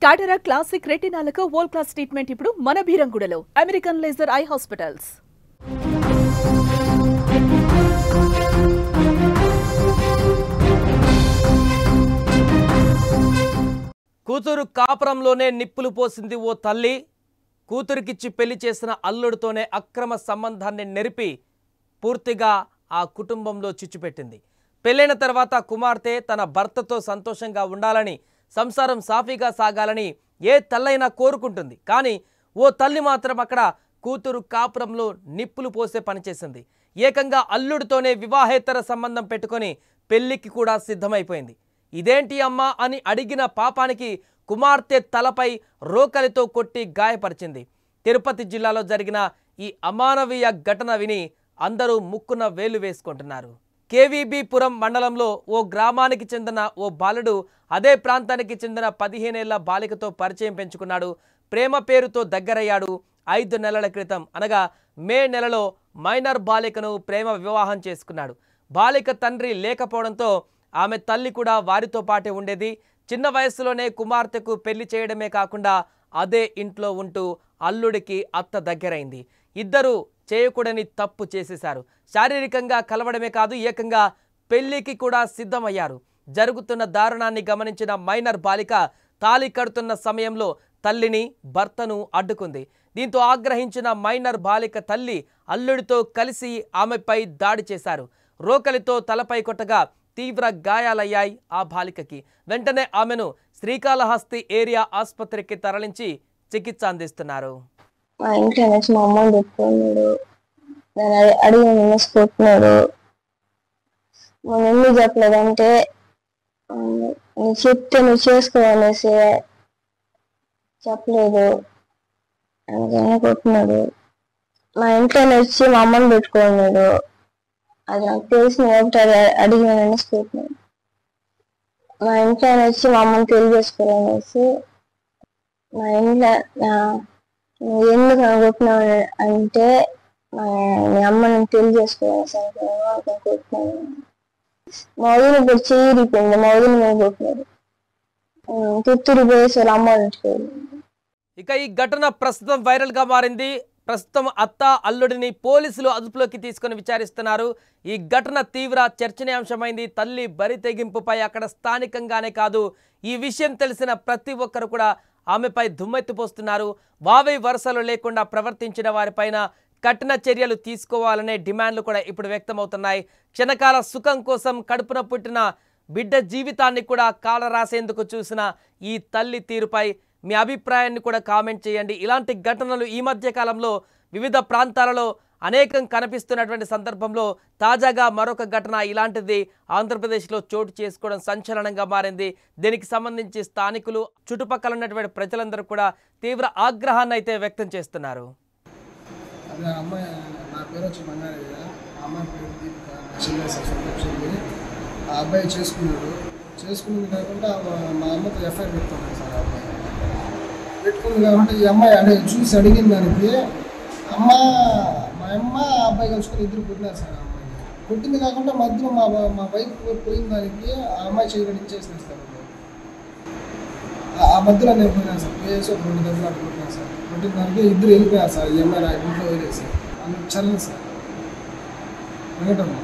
టాటరా classic రెటినాలకు world class treatment ఇప్పుడు మన బీరంగూడలో American laser eye hospitals. కూతురు కాపురంలోనే నిప్పులు పోసింది ఓ తల్లి. కూతురికిచ్చి పెళ్లి చేసిన అల్లుడితోనే అక్రమ సంబంధాన్ని నెరిపి పూర్తిగా ఆ కుటుంబంలో చిచ్చుపెట్టింది. పెళ్లైన తర్వాత కుమార్తె తన భర్తతో సంతోషంగా ఉండాలని, సంసారం సాఫీగా సాగాలని ఏ తల్లైనా కోరుకుంటుంది. కానీ ఓ తల్లి మాత్రం అక్కడ కూతురు కాపురంలో నిప్పులు పోసే పనిచేసింది. ఏకంగా అల్లుడితోనే వివాహేతర సంబంధం పెట్టుకొని పెళ్లికి కూడా సిద్ధమైపోయింది. ఇదేంటి అమ్మా అని అడిగిన పాపానికి కుమార్తె తలపై రోకలితో కొట్టి గాయపరిచింది. తిరుపతి జిల్లాలో జరిగిన ఈ అమానవీయ ఘటన విని అందరూ ముక్కున వేలు వేసుకుంటున్నారు. కేవీబీపురం మండలంలో ఓ గ్రామానికి చెందిన ఓ బాలుడు అదే ప్రాంతానికి చెందిన 15 ఏళ్ల బాలికతో పరిచయం పెంచుకున్నాడు. ప్రేమ పేరుతో దగ్గరయ్యాడు. 5 నెలల క్రితం అనగా మే నెలలో మైనర్ బాలికను ప్రేమ వివాహం చేసుకున్నాడు. బాలిక తండ్రి లేకపోవడంతో ఆమె తల్లి కూడా వారితో పాటే ఉండేది. చిన్న వయసులోనే కుమార్తెకు పెళ్లి చేయడమే కాకుండా అదే ఇంట్లో ఉంటూ అల్లుడికి అత్త దగ్గరైంది. ఇద్దరు చేయకూడని తప్పు చేసేశారు. శారీరకంగా కలవడమే కాదు, ఏకంగా పెళ్లికి కూడా సిద్ధమయ్యారు. జరుగుతున్న దారుణాన్ని గమనించిన మైనర్ బాలిక తాళి కడుతున్న సమయంలో తల్లిని, భర్తను అడ్డుకుంది. దీంతో ఆగ్రహించిన మైనర్ బాలిక తల్లి అల్లుడితో కలిసి ఆమెపై దాడి చేశారు. రోకలితో తలపై కొట్టగా తీవ్ర గాయాలయ్యాయి ఆ బాలికకి. వెంటనే ఆమెను శ్రీకాళహస్తి ఏరియా ఆసుపత్రికి తరలించి చికిత్స అందిస్తున్నారు. మా ఇంట్లో నుంచి మా అమ్మని పెట్టుకున్నాడు. నేను అడిగి నిన్నేసుకుంటున్నాడు. మనం ఎందుకు చెప్పలేదంటే నువ్వు చెప్తే నువ్వు చేసుకోవాలనేసి చెప్పలేదు, అందుకని కొట్టున్నాడు. మా ఇంట్లో వచ్చి మా అమ్మని పెట్టుకున్నాడు. అది నాకు తెలిసిన ఒకటి అడిగి నిన్నేసుకుంటున్నాడు. మా ఇంట్లో వచ్చి మా అమ్మని తెలియజేసుకోవాలనేసి మా ఇంట్లో నువ్వు ఎందుకు అనుకుంటున్నావు అంటే మీ అమ్మని తెలియజేసుకోవాలి కొట్టినాను. మా వదిన ఇప్పుడు చెయ్యిపోయింది. మా వదిన మీద కొట్టినాడు. తిత్తూరు పోయేసి వాళ్ళ అమ్మ ఇంటికి. ఇక ఈ ఘటన ప్రస్తుతం వైరల్ గా మారింది. ప్రస్తుతం అత్త అల్లుడిని పోలీసులు అదుపులోకి తీసుకొని విచారిస్తున్నారు. ఈ ఘటన తీవ్ర చర్చనీయాంశమైంది. తల్లి బరి తెగింపుపై అక్కడ స్థానికంగానే కాదు, ఈ విషయం తెలిసిన ప్రతి ఒక్కరు కూడా ఆమెపై దుమ్మెత్తిపోస్తున్నారు. వావై వరుసలు లేకుండా ప్రవర్తించిన వారిపైన కఠిన చర్యలు తీసుకోవాలనే డిమాండ్లు కూడా ఇప్పుడు వ్యక్తమవుతున్నాయి. క్షణకాల సుఖం కోసం కడుపున పుట్టిన బిడ్డ జీవితాన్ని కూడా కాల రాసేందుకు చూసిన ఈ తల్లి తీరుపై మీ అభిప్రాయాన్ని కూడా కామెంట్ చేయండి. ఇలాంటి ఘటనలు ఈ మధ్య కాలంలో వివిధ ప్రాంతాలలో అనేకం కనిపిస్తున్నటువంటి సందర్భంలో తాజాగా మరొక ఘటన ఇలాంటిది ఆంధ్రప్రదేశ్లో చోటు చేసుకోవడం సంచలనంగా మారింది. దీనికి సంబంధించి స్థానికులు, చుట్టుపక్కల ఉన్నటువంటి ప్రజలందరూ కూడా తీవ్ర ఆగ్రహాన్ని అయితే వ్యక్తం చేస్తున్నారు. ఆ అబ్బాయి చేసుకున్నది కాకుండా మా అమ్మతో ఎఫ్ఐఆర్ పెట్టుకున్నాను సార్. ఆ అబ్బాయి పెట్టుకుంది కాబట్టి ఈ అమ్మాయి చూసి అడిగిన దానికి మా అమ్మ ఆ అబ్బాయి కలుసుకొని ఇద్దరు కొట్టినారు సార్. ఆ అమ్మాయి కొట్టింది కాకుండా మధ్యలో మా వైఫ్ పోయిన దానికి ఆ అమ్మాయి చేయడం ఇచ్చేసింది సార్. ఆ మధ్యలో నేను పోయినా సార్, పోయేసి ఒక 2 దెబ్బలు అటు కొట్టినాను సార్. కొట్టిన దానికి ఇద్దరు వెళ్ళిపోయారు సార్. ఈ అమ్మాయి నా ఇంట్లో వదిలేసి అందుకు చరణ్ సార్ వెంకటమ్మ.